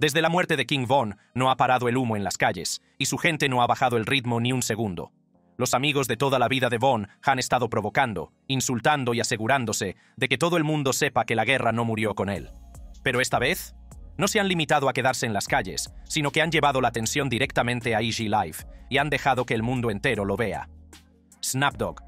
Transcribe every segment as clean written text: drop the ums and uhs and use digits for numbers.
Desde la muerte de King Von, no ha parado el humo en las calles, y su gente no ha bajado el ritmo ni un segundo. Los amigos de toda la vida de Von han estado provocando, insultando y asegurándose de que todo el mundo sepa que la guerra no murió con él. Pero esta vez, no se han limitado a quedarse en las calles, sino que han llevado la atención directamente a IG Live y han dejado que el mundo entero lo vea. Snapdog.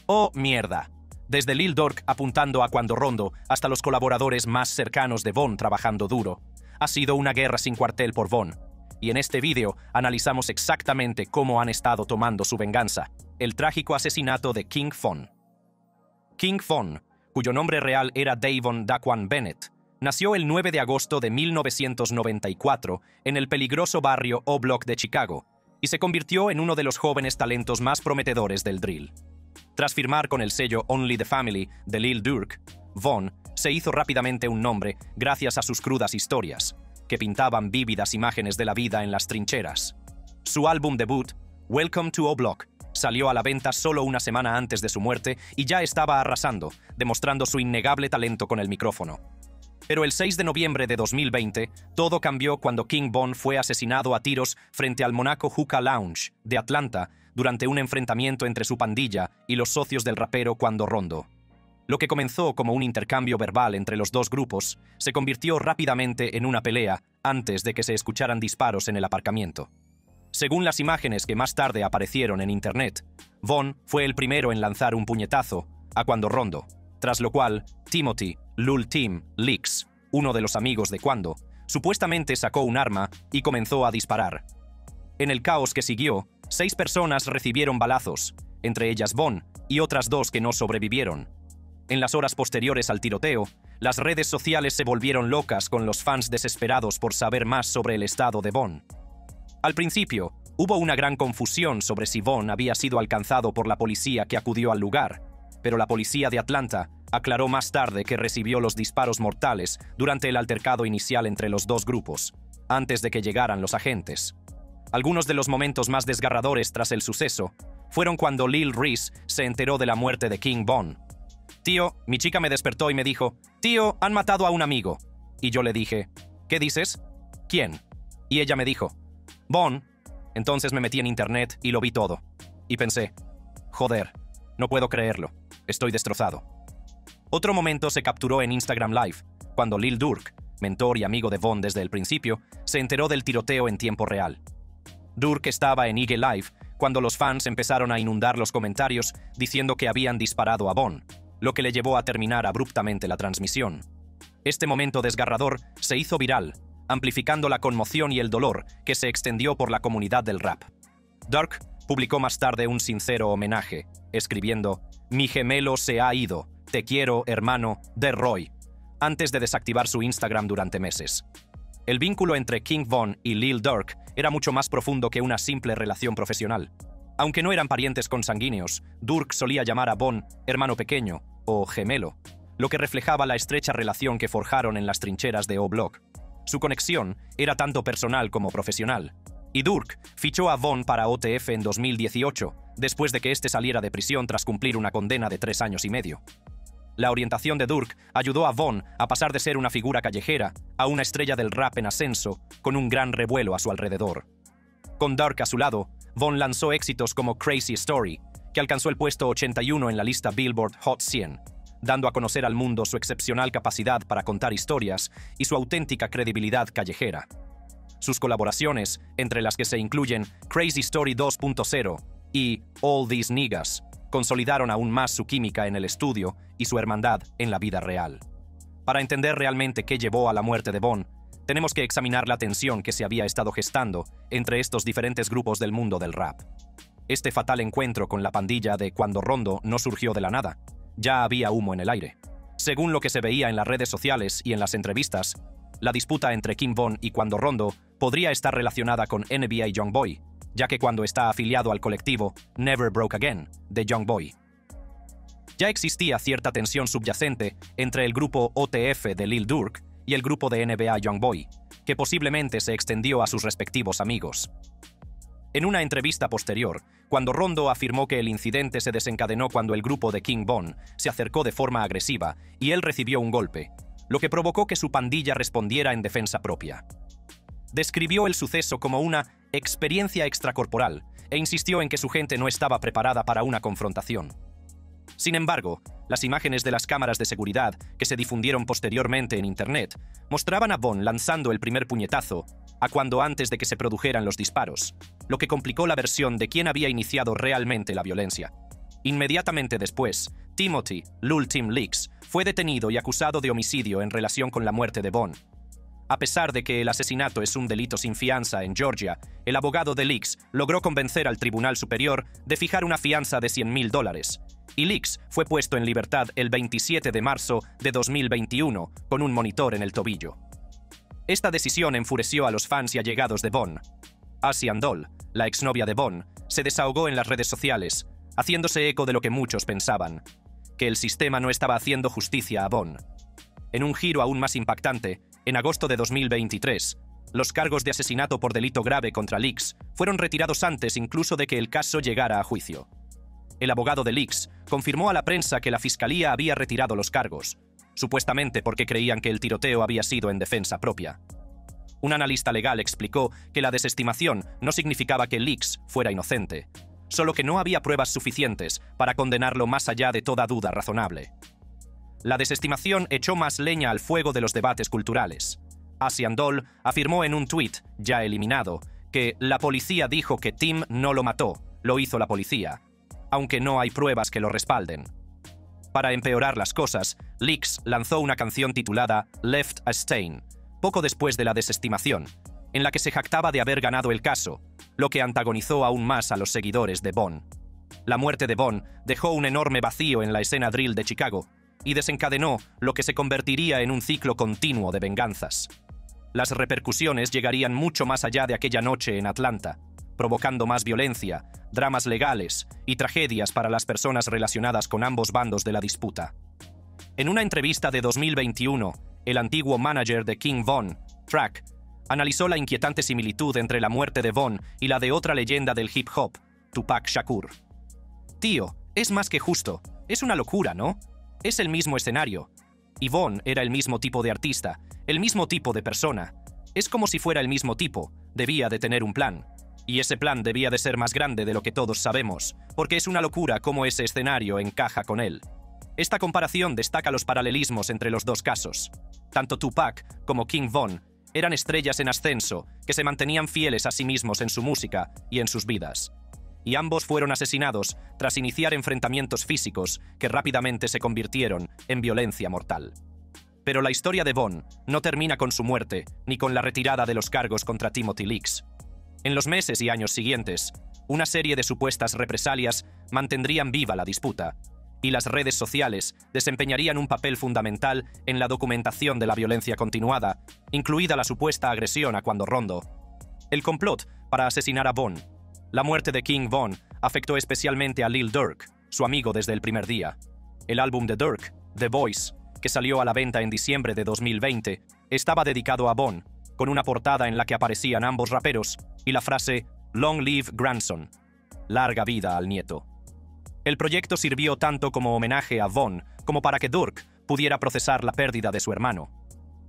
¡Oh, mierda! Desde Lil Durk apuntando a Cuando Rondo hasta los colaboradores más cercanos de Von trabajando duro. Ha sido una guerra sin cuartel por Von. Y en este vídeo analizamos exactamente cómo han estado tomando su venganza, el trágico asesinato de King Von. King Von, cuyo nombre real era Davon Daquan Bennett, nació el 9 de agosto de 1994 en el peligroso barrio O-Block de Chicago y se convirtió en uno de los jóvenes talentos más prometedores del drill. Tras firmar con el sello Only the Family de Lil Durk, Von se hizo rápidamente un nombre gracias a sus crudas historias, que pintaban vívidas imágenes de la vida en las trincheras. Su álbum debut, Welcome to O-Block, salió a la venta solo una semana antes de su muerte y ya estaba arrasando, demostrando su innegable talento con el micrófono. Pero el 6 de noviembre de 2020, todo cambió cuando King Von fue asesinado a tiros frente al Monaco Hookah Lounge de Atlanta durante un enfrentamiento entre su pandilla y los socios del rapero Cuando Rondo. Lo que comenzó como un intercambio verbal entre los dos grupos se convirtió rápidamente en una pelea antes de que se escucharan disparos en el aparcamiento. Según las imágenes que más tarde aparecieron en internet, Von fue el primero en lanzar un puñetazo a Cuando Rondo, tras lo cual Timothy Lul Tim Leaks, uno de los amigos de Cuando, supuestamente sacó un arma y comenzó a disparar. En el caos que siguió, 6 personas recibieron balazos, entre ellas Von y otras 2 que no sobrevivieron. En las horas posteriores al tiroteo, las redes sociales se volvieron locas con los fans desesperados por saber más sobre el estado de Von. Al principio, hubo una gran confusión sobre si Von había sido alcanzado por la policía que acudió al lugar, pero la policía de Atlanta aclaró más tarde que recibió los disparos mortales durante el altercado inicial entre los dos grupos, antes de que llegaran los agentes. Algunos de los momentos más desgarradores tras el suceso fueron cuando Lil Reese se enteró de la muerte de King Von. «Tío, mi chica me despertó y me dijo, «Tío, han matado a un amigo». Y yo le dije, «¿Qué dices? ¿Quién?» Y ella me dijo, «Von». Entonces me metí en internet y lo vi todo. Y pensé, «Joder, no puedo creerlo. Estoy destrozado». Otro momento se capturó en Instagram Live, cuando Lil Durk, mentor y amigo de Von desde el principio, se enteró del tiroteo en tiempo real. Durk estaba en IG Live cuando los fans empezaron a inundar los comentarios diciendo que habían disparado a Von, lo que le llevó a terminar abruptamente la transmisión. Este momento desgarrador se hizo viral, amplificando la conmoción y el dolor que se extendió por la comunidad del rap. Durk publicó más tarde un sincero homenaje, escribiendo, «Mi gemelo se ha ido, te quiero, hermano, de Roy», antes de desactivar su Instagram durante meses. El vínculo entre King Von y Lil Durk era mucho más profundo que una simple relación profesional. Aunque no eran parientes consanguíneos, Durk solía llamar a Von hermano pequeño o gemelo, lo que reflejaba la estrecha relación que forjaron en las trincheras de O-Block. Su conexión era tanto personal como profesional, y Durk fichó a Von para OTF en 2018, después de que éste saliera de prisión tras cumplir una condena de 3 años y medio. La orientación de Durk ayudó a Von a pasar de ser una figura callejera a una estrella del rap en ascenso, con un gran revuelo a su alrededor. Con Durk a su lado, Von lanzó éxitos como Crazy Story, que alcanzó el puesto 81 en la lista Billboard Hot 100, dando a conocer al mundo su excepcional capacidad para contar historias y su auténtica credibilidad callejera. Sus colaboraciones, entre las que se incluyen Crazy Story 2.0 y All These Niggas, consolidaron aún más su química en el estudio y su hermandad en la vida real. Para entender realmente qué llevó a la muerte de Von, tenemos que examinar la tensión que se había estado gestando entre estos diferentes grupos del mundo del rap. Este fatal encuentro con la pandilla de Cuando Rondo no surgió de la nada. Ya había humo en el aire. Según lo que se veía en las redes sociales y en las entrevistas, la disputa entre King Von y Cuando Rondo podría estar relacionada con NBA Youngboy, ya que Cuando está afiliado al colectivo Never Broke Again de Youngboy. Ya existía cierta tensión subyacente entre el grupo OTF de Lil Durk y el grupo de NBA Youngboy, que posiblemente se extendió a sus respectivos amigos. En una entrevista posterior, Cuando Rondo afirmó que el incidente se desencadenó cuando el grupo de King Von se acercó de forma agresiva y él recibió un golpe, lo que provocó que su pandilla respondiera en defensa propia. describió el suceso como una experiencia extracorporal e insistió en que su gente no estaba preparada para una confrontación. Sin embargo, las imágenes de las cámaras de seguridad que se difundieron posteriormente en Internet mostraban a Von lanzando el primer puñetazo a cuando antes de que se produjeran los disparos, lo que complicó la versión de quién había iniciado realmente la violencia. Inmediatamente después, Timothy "Lul Tim" Leaks fue detenido y acusado de homicidio en relación con la muerte de Von. A pesar de que el asesinato es un delito sin fianza en Georgia, el abogado de Leaks logró convencer al Tribunal Superior de fijar una fianza de $100,000, y Leaks fue puesto en libertad el 27 de marzo de 2021 con un monitor en el tobillo. Esta decisión enfureció a los fans y allegados de Von. Asian Doll, la exnovia de Von, se desahogó en las redes sociales, haciéndose eco de lo que muchos pensaban, que el sistema no estaba haciendo justicia a Von. En un giro aún más impactante, en agosto de 2023, los cargos de asesinato por delito grave contra Leaks fueron retirados antes incluso de que el caso llegara a juicio. El abogado de Leaks confirmó a la prensa que la fiscalía había retirado los cargos, supuestamente porque creían que el tiroteo había sido en defensa propia. Un analista legal explicó que la desestimación no significaba que Leaks fuera inocente, solo que no había pruebas suficientes para condenarlo más allá de toda duda razonable. La desestimación echó más leña al fuego de los debates culturales. Asian Doll afirmó en un tuit, ya eliminado, que la policía dijo que Tim no lo mató, lo hizo la policía, aunque no hay pruebas que lo respalden. Para empeorar las cosas, Leaks lanzó una canción titulada Left a Stain, poco después de la desestimación, en la que se jactaba de haber ganado el caso, lo que antagonizó aún más a los seguidores de Von. La muerte de Von dejó un enorme vacío en la escena drill de Chicago y desencadenó lo que se convertiría en un ciclo continuo de venganzas. Las repercusiones llegarían mucho más allá de aquella noche en Atlanta, provocando más violencia, dramas legales y tragedias para las personas relacionadas con ambos bandos de la disputa. En una entrevista de 2021, el antiguo manager de King Von, Track, analizó la inquietante similitud entre la muerte de Von y la de otra leyenda del hip hop, Tupac Shakur. Tío, es más que justo. Es una locura, ¿no? Es el mismo escenario. Y Von era el mismo tipo de artista, el mismo tipo de persona. Es como si fuera el mismo tipo, debía de tener un plan. Y ese plan debía de ser más grande de lo que todos sabemos, porque es una locura cómo ese escenario encaja con él. Esta comparación destaca los paralelismos entre los dos casos. Tanto Tupac como King Von eran estrellas en ascenso que se mantenían fieles a sí mismos en su música y en sus vidas. Y ambos fueron asesinados tras iniciar enfrentamientos físicos que rápidamente se convirtieron en violencia mortal. Pero la historia de Von no termina con su muerte ni con la retirada de los cargos contra Timothy Leaks. En los meses y años siguientes, una serie de supuestas represalias mantendrían viva la disputa, y las redes sociales desempeñarían un papel fundamental en la documentación de la violencia continuada, incluida la supuesta agresión a Quando Rondo. El complot para asesinar a Von. La muerte de King Von afectó especialmente a Lil Durk, su amigo desde el primer día. El álbum de Durk, The Voice, que salió a la venta en diciembre de 2020, estaba dedicado a Von, con una portada en la que aparecían ambos raperos y la frase Long Live Grandson, larga vida al nieto. El proyecto sirvió tanto como homenaje a Von como para que Durk pudiera procesar la pérdida de su hermano.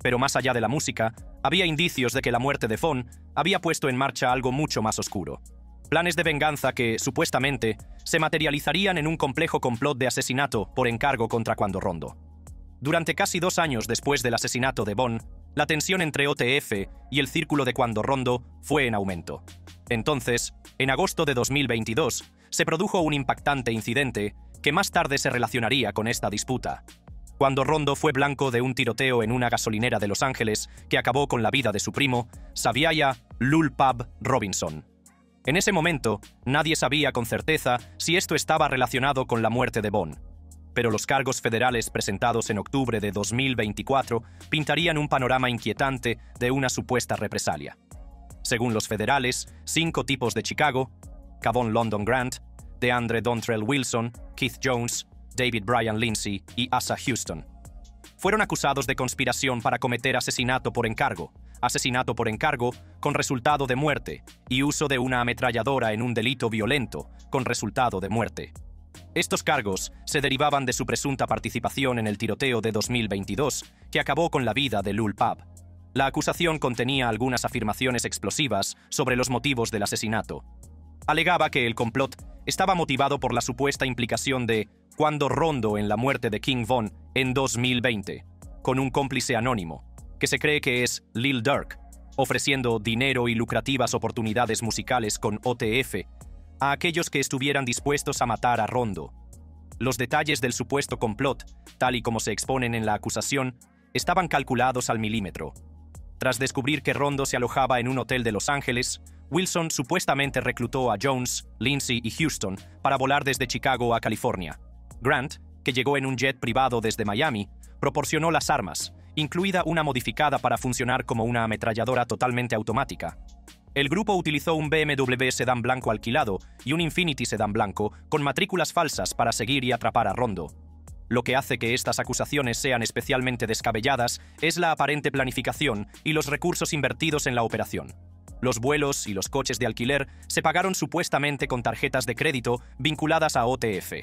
Pero más allá de la música, había indicios de que la muerte de Von había puesto en marcha algo mucho más oscuro. Planes de venganza que, supuestamente, se materializarían en un complejo complot de asesinato por encargo contra Quando Rondo. Durante casi 2 años después del asesinato de Von, la tensión entre OTF y el círculo de Quando Rondo fue en aumento. Entonces, en agosto de 2022, se produjo un impactante incidente que más tarde se relacionaría con esta disputa. Quando Rondo fue blanco de un tiroteo en una gasolinera de Los Ángeles que acabó con la vida de su primo, Xavier "Lul Pab" Robinson. En ese momento, nadie sabía con certeza si esto estaba relacionado con la muerte de Von. Pero los cargos federales presentados en octubre de 2024 pintarían un panorama inquietante de una supuesta represalia. Según los federales, 5 tipos de Chicago, Kavon London Grant, DeAndre Dontrell Wilson, Keith Jones, David Brian Lindsay y Asa Houston, fueron acusados de conspiración para cometer asesinato por encargo con resultado de muerte y uso de una ametralladora en un delito violento con resultado de muerte. Estos cargos se derivaban de su presunta participación en el tiroteo de 2022 que acabó con la vida de Lul Pab. La acusación contenía algunas afirmaciones explosivas sobre los motivos del asesinato. Alegaba que el complot estaba motivado por la supuesta implicación de Quando Rondo en la muerte de King Von en 2020, con un cómplice anónimo, que se cree que es Lil Durk, ofreciendo dinero y lucrativas oportunidades musicales con OTF a aquellos que estuvieran dispuestos a matar a Rondo. Los detalles del supuesto complot, tal y como se exponen en la acusación, estaban calculados al milímetro. Tras descubrir que Rondo se alojaba en un hotel de Los Ángeles, Wilson supuestamente reclutó a Jones, Lindsay y Houston para volar desde Chicago a California. Grant, que llegó en un jet privado desde Miami, proporcionó las armas, incluida una modificada para funcionar como una ametralladora totalmente automática. El grupo utilizó un BMW sedán blanco alquilado y un Infiniti sedán blanco con matrículas falsas para seguir y atrapar a Rondo. Lo que hace que estas acusaciones sean especialmente descabelladas es la aparente planificación y los recursos invertidos en la operación. Los vuelos y los coches de alquiler se pagaron supuestamente con tarjetas de crédito vinculadas a OTF.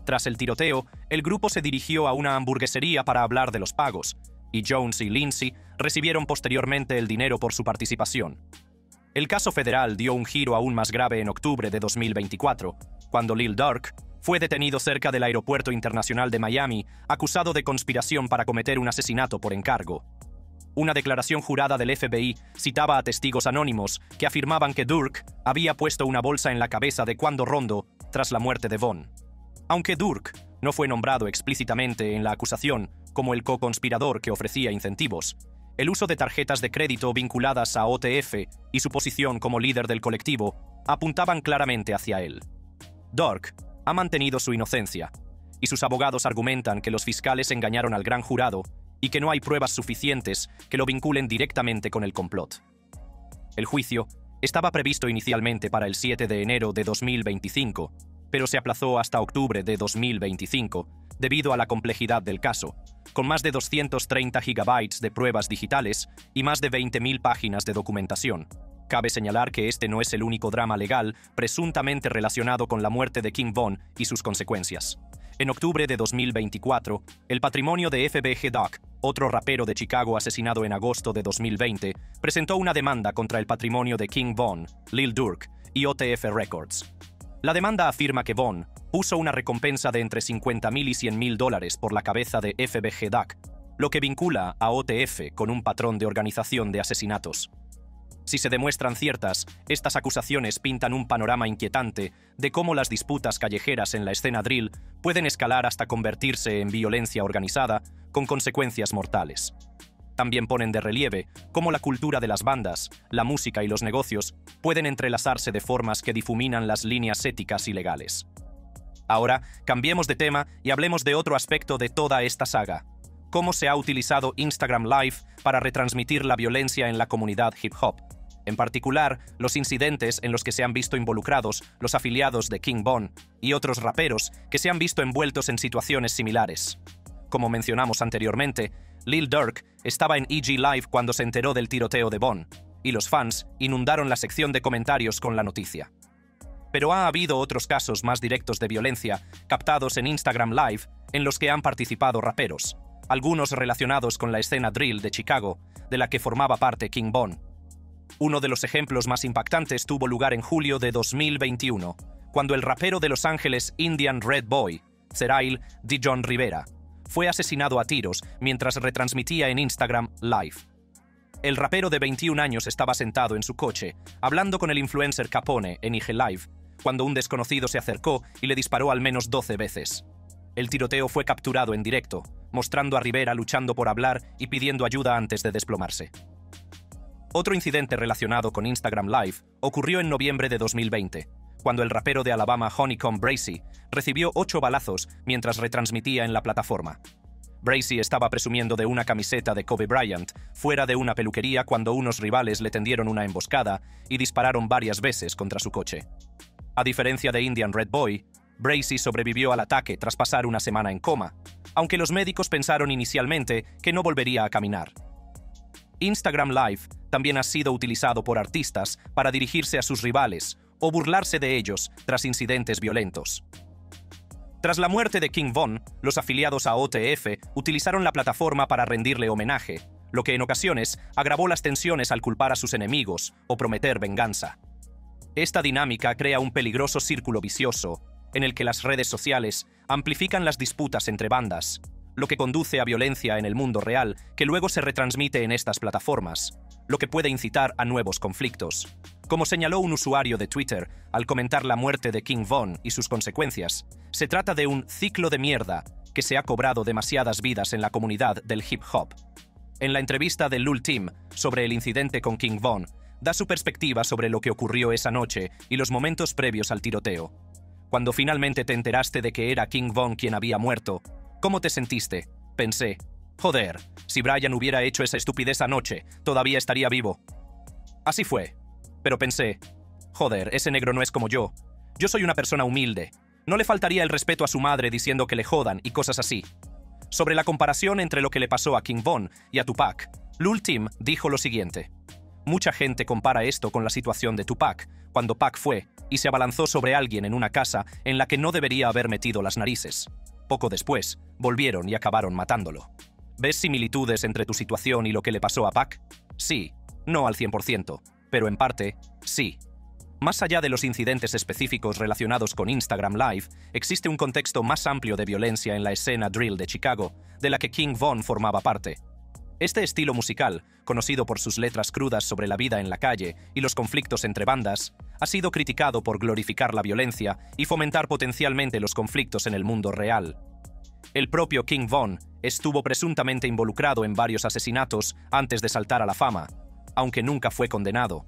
Tras el tiroteo, el grupo se dirigió a una hamburguesería para hablar de los pagos, y Jones y Lindsay recibieron posteriormente el dinero por su participación. El caso federal dio un giro aún más grave en octubre de 2024, cuando Lil Durk fue detenido cerca del Aeropuerto Internacional de Miami, acusado de conspiración para cometer un asesinato por encargo. Una declaración jurada del FBI citaba a testigos anónimos que afirmaban que Durk había puesto una bolsa en la cabeza de Quando Rondo tras la muerte de Von. Aunque Durk no fue nombrado explícitamente en la acusación como el co-conspirador que ofrecía incentivos, el uso de tarjetas de crédito vinculadas a OTF y su posición como líder del colectivo apuntaban claramente hacia él. Durk ha mantenido su inocencia, y sus abogados argumentan que los fiscales engañaron al gran jurado y que no hay pruebas suficientes que lo vinculen directamente con el complot. El juicio estaba previsto inicialmente para el 7 de enero de 2025, pero se aplazó hasta octubre de 2025 debido a la complejidad del caso, con más de 230 gigabytes de pruebas digitales y más de 20.000 páginas de documentación. Cabe señalar que este no es el único drama legal presuntamente relacionado con la muerte de King Von y sus consecuencias. En octubre de 2024, el patrimonio de FBG Duck, otro rapero de Chicago asesinado en agosto de 2020, presentó una demanda contra el patrimonio de King Von, Lil Durk y OTF Records. La demanda afirma que Von puso una recompensa de entre $50,000 y $100,000 por la cabeza de FBG Duck, lo que vincula a OTF con un patrón de organización de asesinatos. Si se demuestran ciertas, estas acusaciones pintan un panorama inquietante de cómo las disputas callejeras en la escena drill pueden escalar hasta convertirse en violencia organizada con consecuencias mortales. También ponen de relieve cómo la cultura de las bandas, la música y los negocios pueden entrelazarse de formas que difuminan las líneas éticas y legales. Ahora, cambiemos de tema y hablemos de otro aspecto de toda esta saga: cómo se ha utilizado Instagram Live para retransmitir la violencia en la comunidad hip hop. En particular, los incidentes en los que se han visto involucrados los afiliados de King Von y otros raperos que se han visto envueltos en situaciones similares. Como mencionamos anteriormente, Lil Durk estaba en EG Live cuando se enteró del tiroteo de Von, y los fans inundaron la sección de comentarios con la noticia. Pero ha habido otros casos más directos de violencia captados en Instagram Live en los que han participado raperos, algunos relacionados con la escena drill de Chicago, de la que formaba parte King Von. Uno de los ejemplos más impactantes tuvo lugar en julio de 2021, cuando el rapero de Los Ángeles Indian Red Boy, Zerail Dijon Rivera, fue asesinado a tiros mientras retransmitía en Instagram Live. El rapero de 21 años estaba sentado en su coche, hablando con el influencer Capone en IG Live, cuando un desconocido se acercó y le disparó al menos 12 veces. El tiroteo fue capturado en directo, mostrando a Rivera luchando por hablar y pidiendo ayuda antes de desplomarse. Otro incidente relacionado con Instagram Live ocurrió en noviembre de 2020, cuando el rapero de Alabama Honeycomb Brazy recibió 8 balazos mientras retransmitía en la plataforma. Brazy estaba presumiendo de una camiseta de Kobe Bryant fuera de una peluquería cuando unos rivales le tendieron una emboscada y dispararon varias veces contra su coche. A diferencia de Indian Red Boy, Brazy sobrevivió al ataque tras pasar una semana en coma, aunque los médicos pensaron inicialmente que no volvería a caminar. Instagram Live también ha sido utilizado por artistas para dirigirse a sus rivales o burlarse de ellos tras incidentes violentos. Tras la muerte de King Von, los afiliados a OTF utilizaron la plataforma para rendirle homenaje, lo que en ocasiones agravó las tensiones al culpar a sus enemigos o prometer venganza. Esta dinámica crea un peligroso círculo vicioso en el que las redes sociales amplifican las disputas entre bandas, lo que conduce a violencia en el mundo real que luego se retransmite en estas plataformas, lo que puede incitar a nuevos conflictos. Como señaló un usuario de Twitter al comentar la muerte de King Von y sus consecuencias, se trata de un ciclo de mierda que se ha cobrado demasiadas vidas en la comunidad del hip hop. En la entrevista de Lul Tim sobre el incidente con King Von, da su perspectiva sobre lo que ocurrió esa noche y los momentos previos al tiroteo. Cuando finalmente te enteraste de que era King Von quien había muerto, ¿cómo te sentiste? Pensé, joder, si Brian hubiera hecho esa estupidez anoche, todavía estaría vivo. Así fue. Pero pensé, joder, ese negro no es como yo. Yo soy una persona humilde. No le faltaría el respeto a su madre diciendo que le jodan y cosas así. Sobre la comparación entre lo que le pasó a King Von y a Tupac, Lul Tim dijo lo siguiente. Mucha gente compara esto con la situación de Tupac, cuando Pac fue y se abalanzó sobre alguien en una casa en la que no debería haber metido las narices. Poco después, volvieron y acabaron matándolo. ¿Ves similitudes entre tu situación y lo que le pasó a Pac? Sí, no al 100%, pero en parte, sí. Más allá de los incidentes específicos relacionados con Instagram Live, existe un contexto más amplio de violencia en la escena drill de Chicago, de la que King Von formaba parte. Este estilo musical, conocido por sus letras crudas sobre la vida en la calle y los conflictos entre bandas, ha sido criticado por glorificar la violencia y fomentar potencialmente los conflictos en el mundo real. El propio King Von estuvo presuntamente involucrado en varios asesinatos antes de saltar a la fama, aunque nunca fue condenado.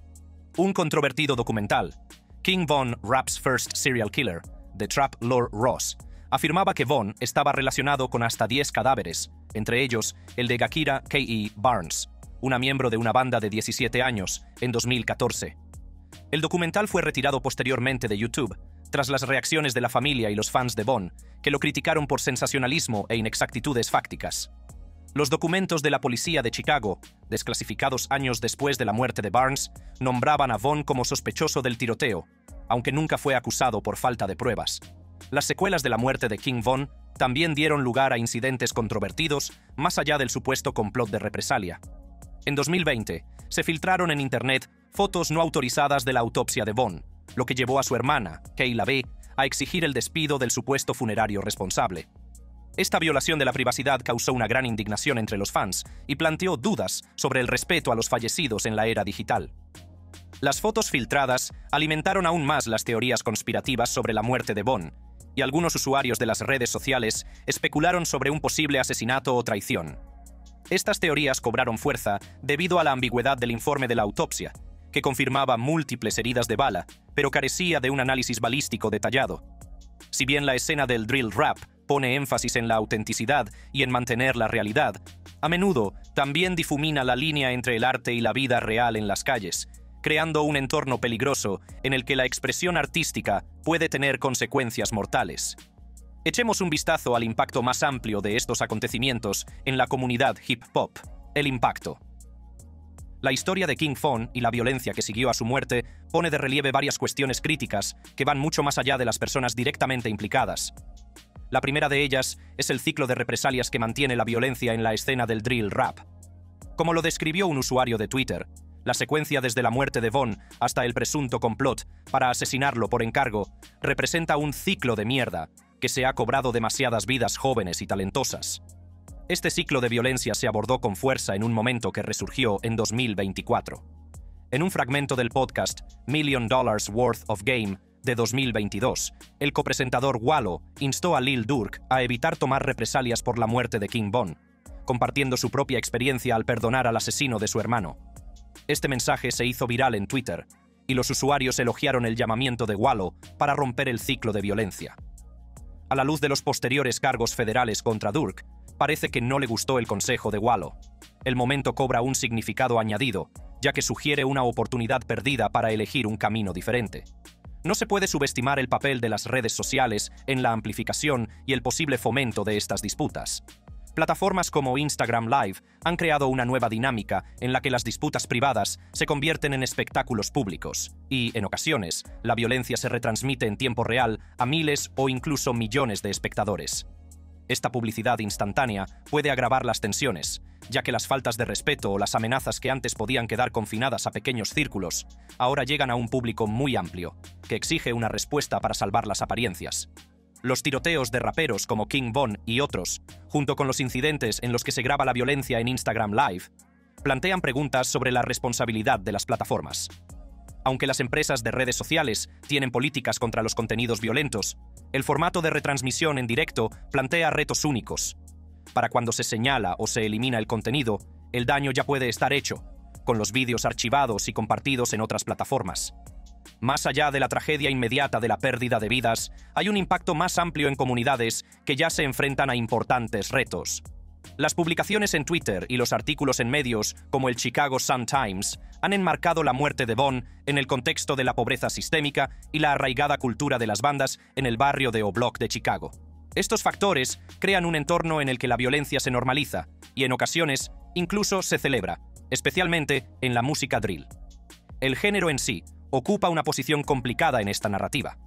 Un controvertido documental, King Von Rap's First Serial Killer, de Trap Lord Ross, afirmaba que Von estaba relacionado con hasta 10 cadáveres, entre ellos el de Gakira K.E. Barnes, una miembro de una banda de 17 años, en 2014. El documental fue retirado posteriormente de YouTube, tras las reacciones de la familia y los fans de Von, que lo criticaron por sensacionalismo e inexactitudes fácticas. Los documentos de la policía de Chicago, desclasificados años después de la muerte de Barnes, nombraban a Von como sospechoso del tiroteo, aunque nunca fue acusado por falta de pruebas. Las secuelas de la muerte de King Von también dieron lugar a incidentes controvertidos más allá del supuesto complot de represalia. En 2020, se filtraron en Internet fotos no autorizadas de la autopsia de Von, lo que llevó a su hermana, Kayla B., a exigir el despido del supuesto funerario responsable. Esta violación de la privacidad causó una gran indignación entre los fans y planteó dudas sobre el respeto a los fallecidos en la era digital. Las fotos filtradas alimentaron aún más las teorías conspirativas sobre la muerte de Von, y algunos usuarios de las redes sociales especularon sobre un posible asesinato o traición. Estas teorías cobraron fuerza debido a la ambigüedad del informe de la autopsia, que confirmaba múltiples heridas de bala, pero carecía de un análisis balístico detallado. Si bien la escena del drill rap pone énfasis en la autenticidad y en mantener la realidad, a menudo también difumina la línea entre el arte y la vida real en las calles, creando un entorno peligroso en el que la expresión artística puede tener consecuencias mortales. Echemos un vistazo al impacto más amplio de estos acontecimientos en la comunidad hip hop, el impacto. La historia de King Von y la violencia que siguió a su muerte pone de relieve varias cuestiones críticas que van mucho más allá de las personas directamente implicadas. La primera de ellas es el ciclo de represalias que mantiene la violencia en la escena del drill rap. Como lo describió un usuario de Twitter, la secuencia desde la muerte de Von hasta el presunto complot para asesinarlo por encargo representa un ciclo de mierda que se ha cobrado demasiadas vidas jóvenes y talentosas. Este ciclo de violencia se abordó con fuerza en un momento que resurgió en 2024. En un fragmento del podcast $1 Million Worth of Game de 2022, el copresentador Wallo instó a Lil Durk a evitar tomar represalias por la muerte de King Von, compartiendo su propia experiencia al perdonar al asesino de su hermano. Este mensaje se hizo viral en Twitter, y los usuarios elogiaron el llamamiento de Wallo para romper el ciclo de violencia. A la luz de los posteriores cargos federales contra Durk, parece que no le gustó el consejo de Wallo. El momento cobra un significado añadido, ya que sugiere una oportunidad perdida para elegir un camino diferente. No se puede subestimar el papel de las redes sociales en la amplificación y el posible fomento de estas disputas. Plataformas como Instagram Live han creado una nueva dinámica en la que las disputas privadas se convierten en espectáculos públicos y, en ocasiones, la violencia se retransmite en tiempo real a miles o incluso millones de espectadores. Esta publicidad instantánea puede agravar las tensiones, ya que las faltas de respeto o las amenazas que antes podían quedar confinadas a pequeños círculos, ahora llegan a un público muy amplio, que exige una respuesta para salvar las apariencias. Los tiroteos de raperos como King Von y otros, junto con los incidentes en los que se graba la violencia en Instagram Live, plantean preguntas sobre la responsabilidad de las plataformas. Aunque las empresas de redes sociales tienen políticas contra los contenidos violentos, el formato de retransmisión en directo plantea retos únicos. Para cuando se señala o se elimina el contenido, el daño ya puede estar hecho, con los vídeos archivados y compartidos en otras plataformas. Más allá de la tragedia inmediata de la pérdida de vidas, hay un impacto más amplio en comunidades que ya se enfrentan a importantes retos. Las publicaciones en Twitter y los artículos en medios como el Chicago Sun-Times han enmarcado la muerte de Von en el contexto de la pobreza sistémica y la arraigada cultura de las bandas en el barrio de O Block de Chicago. Estos factores crean un entorno en el que la violencia se normaliza y en ocasiones incluso se celebra, especialmente en la música drill. El género en sí ocupa una posición complicada en esta narrativa.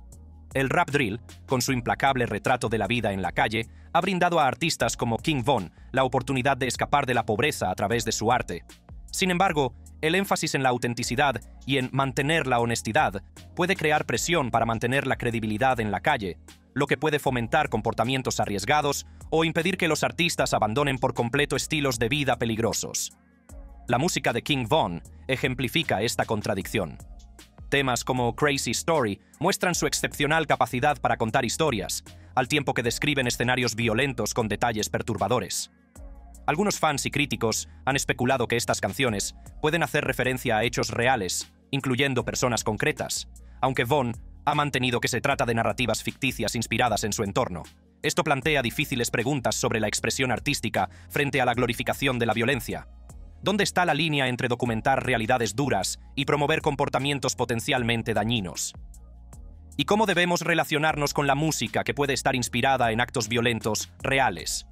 El rap drill, con su implacable retrato de la vida en la calle, ha brindado a artistas como King Von la oportunidad de escapar de la pobreza a través de su arte. Sin embargo, el énfasis en la autenticidad y en mantener la honestidad puede crear presión para mantener la credibilidad en la calle, lo que puede fomentar comportamientos arriesgados o impedir que los artistas abandonen por completo estilos de vida peligrosos. La música de King Von ejemplifica esta contradicción. Temas como Crazy Story muestran su excepcional capacidad para contar historias, al tiempo que describen escenarios violentos con detalles perturbadores. Algunos fans y críticos han especulado que estas canciones pueden hacer referencia a hechos reales, incluyendo personas concretas, aunque Von ha mantenido que se trata de narrativas ficticias inspiradas en su entorno. Esto plantea difíciles preguntas sobre la expresión artística frente a la glorificación de la violencia. ¿Dónde está la línea entre documentar realidades duras y promover comportamientos potencialmente dañinos? ¿Y cómo debemos relacionarnos con la música que puede estar inspirada en actos violentos reales?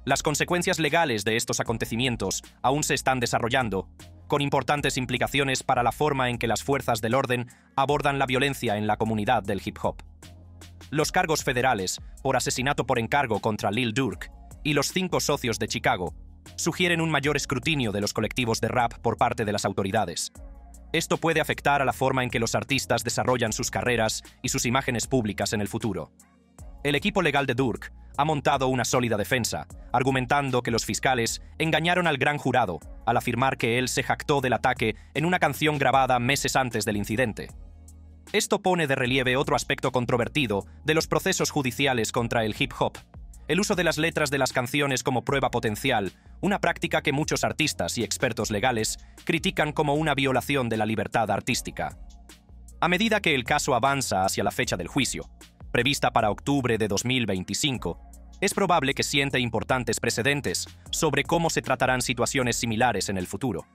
Las consecuencias legales de estos acontecimientos aún se están desarrollando, con importantes implicaciones para la forma en que las fuerzas del orden abordan la violencia en la comunidad del hip hop. Los cargos federales por asesinato por encargo contra Lil Durk y los 5 socios de Chicago sugieren un mayor escrutinio de los colectivos de rap por parte de las autoridades. Esto puede afectar a la forma en que los artistas desarrollan sus carreras y sus imágenes públicas en el futuro. El equipo legal de Durk ha montado una sólida defensa, argumentando que los fiscales engañaron al gran jurado al afirmar que él se jactó del ataque en una canción grabada meses antes del incidente. Esto pone de relieve otro aspecto controvertido de los procesos judiciales contra el hip hop: el uso de las letras de las canciones como prueba potencial, una práctica que muchos artistas y expertos legales critican como una violación de la libertad artística. A medida que el caso avanza hacia la fecha del juicio, prevista para octubre de 2025, es probable que siente importantes precedentes sobre cómo se tratarán situaciones similares en el futuro.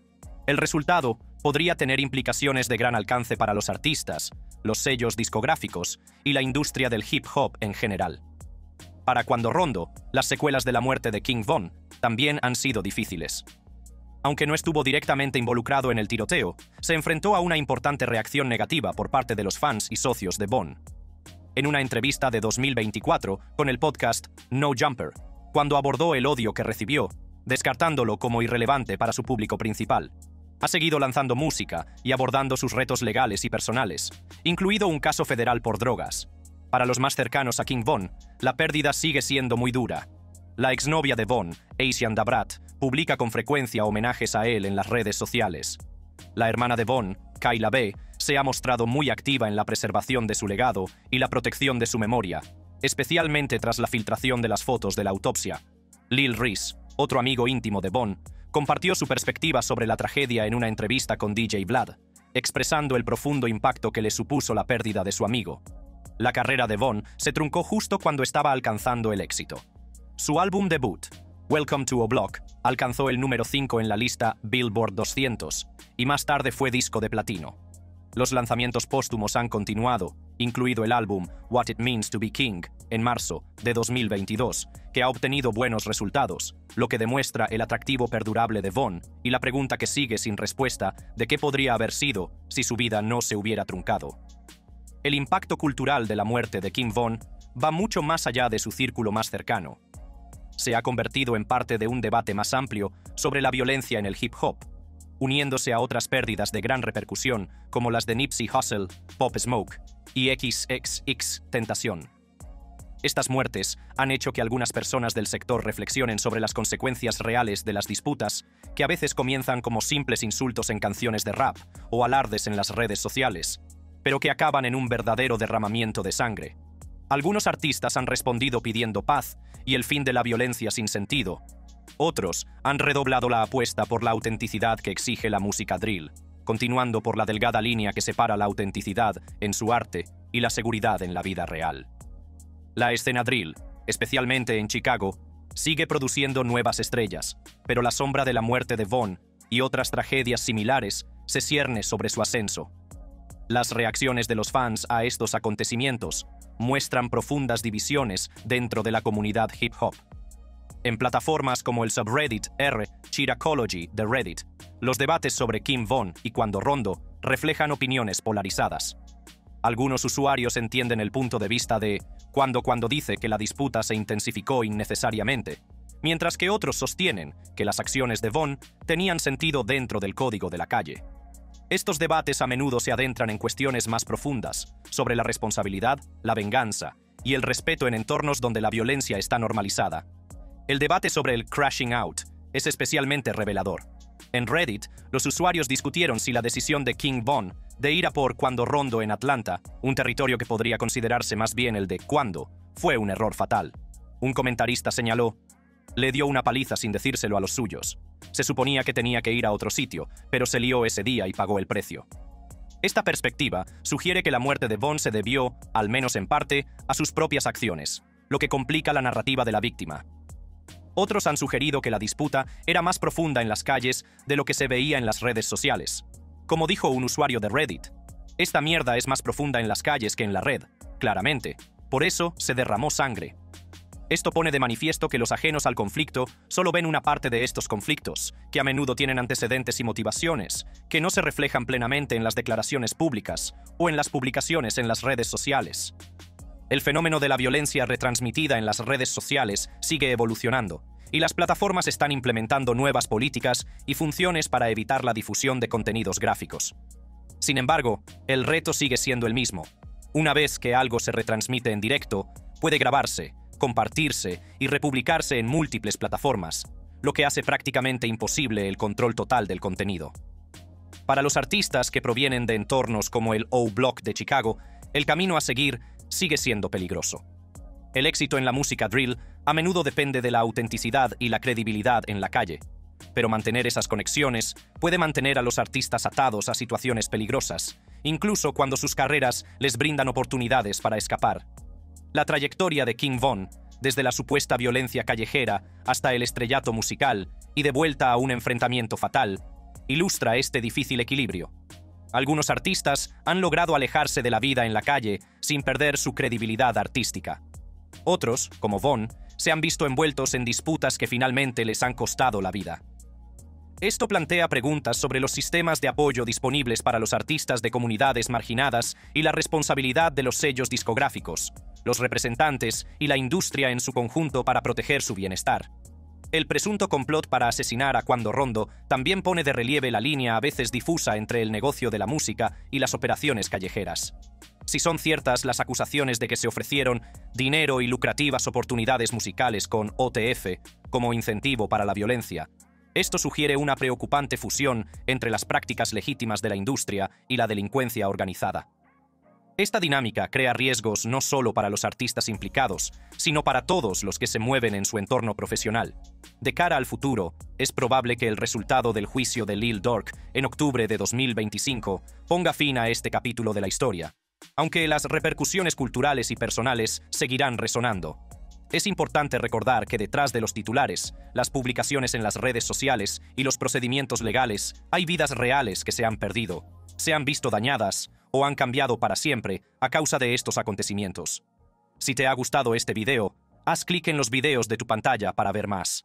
El resultado podría tener implicaciones de gran alcance para los artistas, los sellos discográficos y la industria del hip hop en general. Para Cuando Rondo, las secuelas de la muerte de King Von también han sido difíciles. Aunque no estuvo directamente involucrado en el tiroteo, se enfrentó a una importante reacción negativa por parte de los fans y socios de Von. En una entrevista de 2024 con el podcast No Jumper, cuando abordó el odio que recibió, descartándolo como irrelevante para su público principal, ha seguido lanzando música y abordando sus retos legales y personales, incluido un caso federal por drogas. Para los más cercanos a King Von, la pérdida sigue siendo muy dura. La exnovia de Von, Asian Da Brat, publica con frecuencia homenajes a él en las redes sociales. La hermana de Von, Kyla B., se ha mostrado muy activa en la preservación de su legado y la protección de su memoria, especialmente tras la filtración de las fotos de la autopsia. Lil Reese, otro amigo íntimo de Von, compartió su perspectiva sobre la tragedia en una entrevista con DJ Vlad, expresando el profundo impacto que le supuso la pérdida de su amigo. La carrera de Von se truncó justo cuando estaba alcanzando el éxito. Su álbum debut, Welcome to O Block, alcanzó el número 5 en la lista Billboard 200 y más tarde fue disco de platino. Los lanzamientos póstumos han continuado, incluido el álbum What It Means to Be King, en marzo de 2022, que ha obtenido buenos resultados, lo que demuestra el atractivo perdurable de Von y la pregunta que sigue sin respuesta de qué podría haber sido si su vida no se hubiera truncado. El impacto cultural de la muerte de King Von va mucho más allá de su círculo más cercano se ha convertido en parte de un debate más amplio sobre la violencia en el hip hop, uniéndose a otras pérdidas de gran repercusión como las de Nipsey Hussle, Pop Smoke y XXXTentacion. Estas muertes han hecho que algunas personas del sector reflexionen sobre las consecuencias reales de las disputas, que a veces comienzan como simples insultos en canciones de rap o alardes en las redes sociales, pero que acaban en un verdadero derramamiento de sangre. Algunos artistas han respondido pidiendo paz y el fin de la violencia sin sentido. Otros han redoblado la apuesta por la autenticidad que exige la música drill, continuando por la delgada línea que separa la autenticidad en su arte y la seguridad en la vida real. La escena drill, especialmente en Chicago, sigue produciendo nuevas estrellas, pero la sombra de la muerte de Von y otras tragedias similares se cierne sobre su ascenso. Las reacciones de los fans a estos acontecimientos muestran profundas divisiones dentro de la comunidad hip hop. En plataformas como el subreddit r/Chiracology de Reddit, los debates sobre King Von y Quando Rondo reflejan opiniones polarizadas. Algunos usuarios entienden el punto de vista de cuando dice que la disputa se intensificó innecesariamente, mientras que otros sostienen que las acciones de Von tenían sentido dentro del código de la calle. Estos debates a menudo se adentran en cuestiones más profundas, sobre la responsabilidad, la venganza y el respeto en entornos donde la violencia está normalizada. El debate sobre el crashing out es especialmente revelador. En Reddit, los usuarios discutieron si la decisión de King Von de ir a por Quando Rondo en Atlanta, un territorio que podría considerarse más bien el de Quando, fue un error fatal. Un comentarista señaló: le dio una paliza sin decírselo a los suyos. Se suponía que tenía que ir a otro sitio, pero se lió ese día y pagó el precio. Esta perspectiva sugiere que la muerte de Von se debió, al menos en parte, a sus propias acciones, lo que complica la narrativa de la víctima. Otros han sugerido que la disputa era más profunda en las calles de lo que se veía en las redes sociales. Como dijo un usuario de Reddit, esta mierda es más profunda en las calles que en la red, claramente. Por eso se derramó sangre. Esto pone de manifiesto que los ajenos al conflicto solo ven una parte de estos conflictos, que a menudo tienen antecedentes y motivaciones, que no se reflejan plenamente en las declaraciones públicas o en las publicaciones en las redes sociales. El fenómeno de la violencia retransmitida en las redes sociales sigue evolucionando, y las plataformas están implementando nuevas políticas y funciones para evitar la difusión de contenidos gráficos. Sin embargo, el reto sigue siendo el mismo. Una vez que algo se retransmite en directo, puede grabarse, compartirse y republicarse en múltiples plataformas, lo que hace prácticamente imposible el control total del contenido. Para los artistas que provienen de entornos como el O-Block de Chicago, el camino a seguir sigue siendo peligroso. El éxito en la música drill a menudo depende de la autenticidad y la credibilidad en la calle, pero mantener esas conexiones puede mantener a los artistas atados a situaciones peligrosas, incluso cuando sus carreras les brindan oportunidades para escapar. La trayectoria de King Von, desde la supuesta violencia callejera hasta el estrellato musical y de vuelta a un enfrentamiento fatal, ilustra este difícil equilibrio. Algunos artistas han logrado alejarse de la vida en la calle sin perder su credibilidad artística. Otros, como Von, se han visto envueltos en disputas que finalmente les han costado la vida. Esto plantea preguntas sobre los sistemas de apoyo disponibles para los artistas de comunidades marginadas y la responsabilidad de los sellos discográficos, los representantes y la industria en su conjunto para proteger su bienestar. El presunto complot para asesinar a Quando Rondo también pone de relieve la línea a veces difusa entre el negocio de la música y las operaciones callejeras. Si son ciertas las acusaciones de que se ofrecieron dinero y lucrativas oportunidades musicales con OTF como incentivo para la violencia, esto sugiere una preocupante fusión entre las prácticas legítimas de la industria y la delincuencia organizada. Esta dinámica crea riesgos no solo para los artistas implicados, sino para todos los que se mueven en su entorno profesional. De cara al futuro, es probable que el resultado del juicio de Lil Durk en octubre de 2025 ponga fin a este capítulo de la historia, aunque las repercusiones culturales y personales seguirán resonando. Es importante recordar que detrás de los titulares, las publicaciones en las redes sociales y los procedimientos legales, hay vidas reales que se han perdido, se han visto dañadas o han cambiado para siempre a causa de estos acontecimientos. Si te ha gustado este video, haz clic en los videos de tu pantalla para ver más.